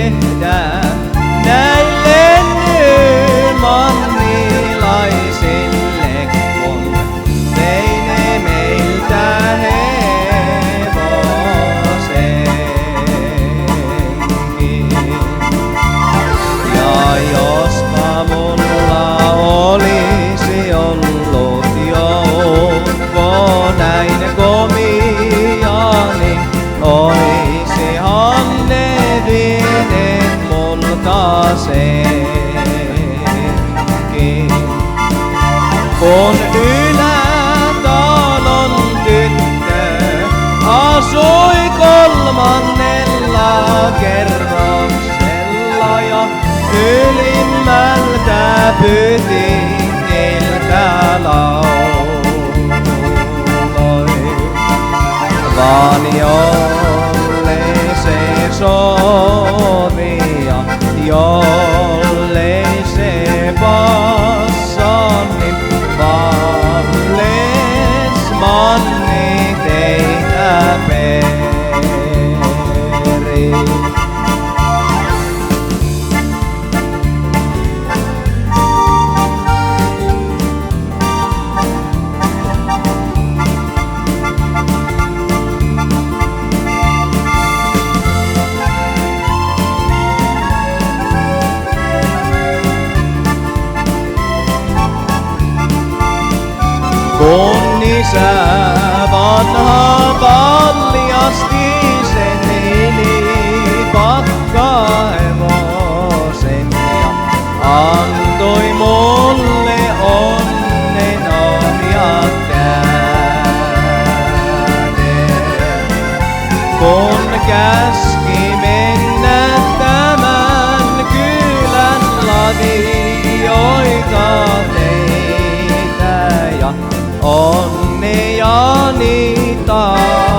tehdä näille mannilaisille, kun vei ne meiltä hevosenkin. Ja jospa mulla olisi ollut joukko näin komiani, oisihan ne vieneet multa senkin. Kun Ylätalon tyttö asui 3. kerroksella ja ylimmältä pytingiltä lauloi, vaan jollei se sovi ja jollei se passaa, niin vallesmanni teitä peri. Kun isä vanha valjasti sen hilipakkahevosen ja antoi mulle onnen ohjat käden. Kun käski mennä tämän kylän ladioita teitä ja onneani tavoitella.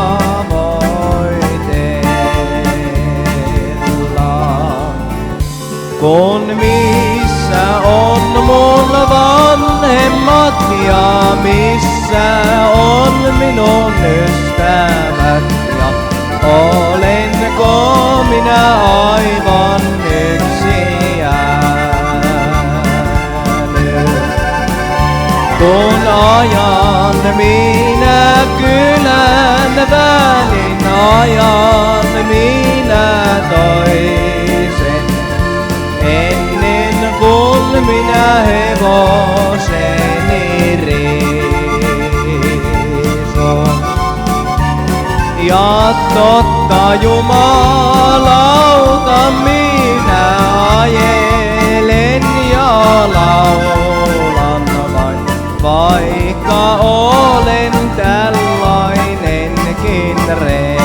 Kun missä on mun vanhemmat ja missä on minun ystävät ja olenko minä aivan yksin jäänyt. Kun ajan minä kylän välin, ajan minä toisen, ennen kuin minä hevoseni riison. Ja totta jumalauta minä ajelen ja laulan vain, vaikka olen tällainenkin rettu.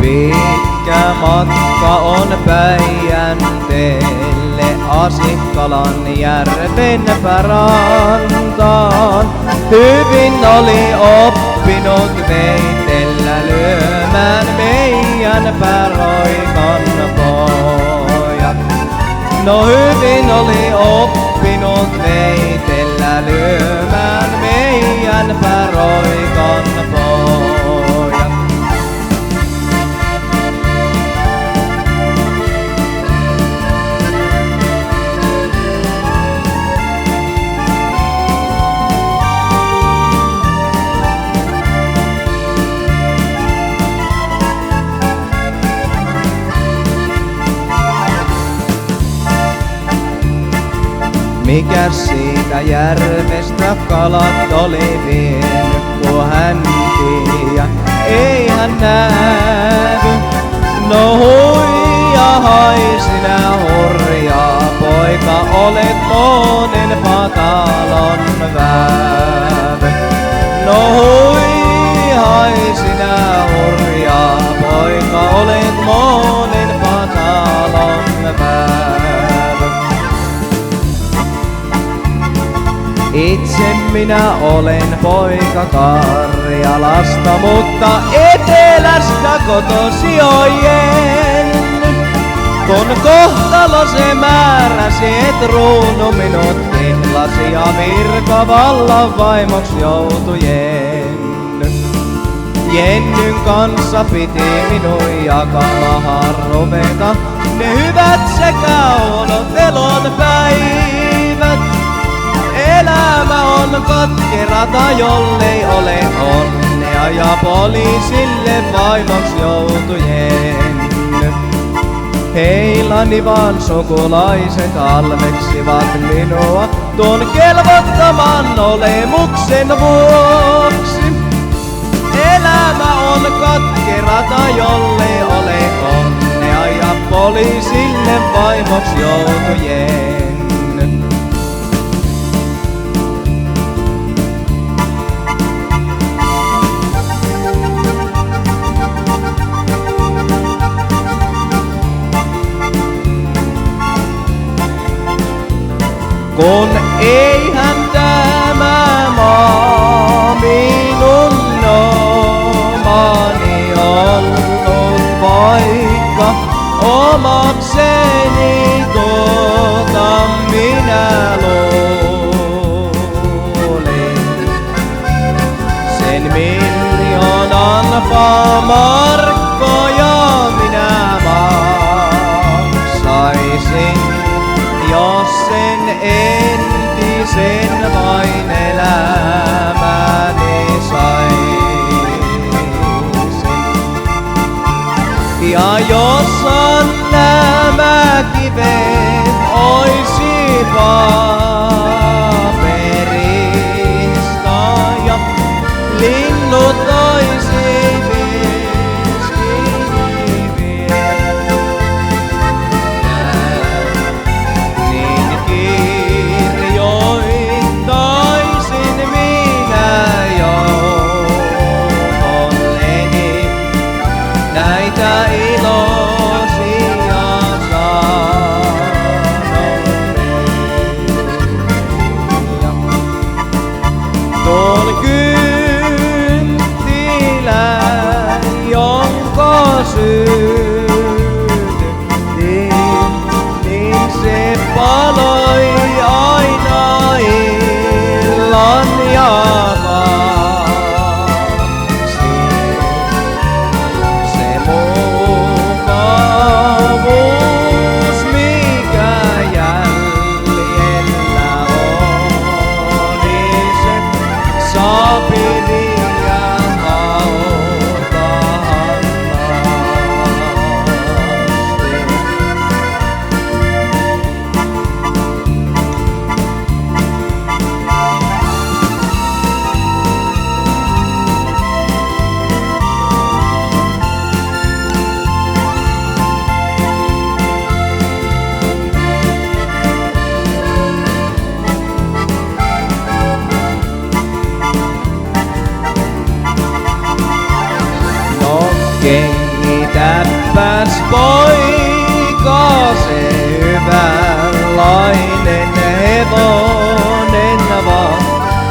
Pitkä matka on Päijänteelle Asikkalan järven rantaan. Hyvin oli oppinut veitellä lyömään meidän päroikan pojat. No hyvin oli oppinut veitellä lyömään meidän päroikan pojat. Mikäs siitä järvestä kalat oli vienyt, kun hän tiiä, ei hän näy. No huijahai sinä hurjaa poika, olet monen patalon vävy. No huijahai sinä hurjaa poika, olet monen patalon vävy. Itse minä olen poika Karjalasta, mutta etelästä kotosi ojen. Kun kohtalo se määräsi, et ruunu minut kihlasi ja poika vallan vaimoks joutujen. Jennyn kanssa piti minun jakamahan ruveta ne hyvät sekä odotelon päivät. Elämä on katkerata, jollei ole onnea ja poliisille vaimoks joutujen. Heilani vaan sukulaiset halveksivat minua tuon kelvottoman olemuksen vuoksi. Elämä on katkerata, jollei ole onnea ja poliisille vaimoks joutujen. Kun eihän tämä maa minun omani ollut, vaikka omakseni minä luulin. Sen miljoonan markkoja minä maksaisin, jos sen entisen vain elämäni saisin. Ja jos nämä kivet oisi paperista ja linnut oisi näitä iloisia sanomia. Tuon kynttilän, jonka sytytin, niin se paloi aina illan ja kengitäpäs poika se hyvänlainen hevonen vaan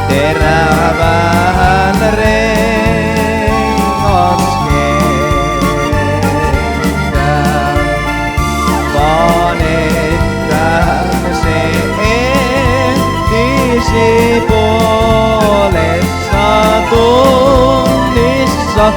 terävähän rengas kentää. Vaan että se ehtisi puolessa tunnissa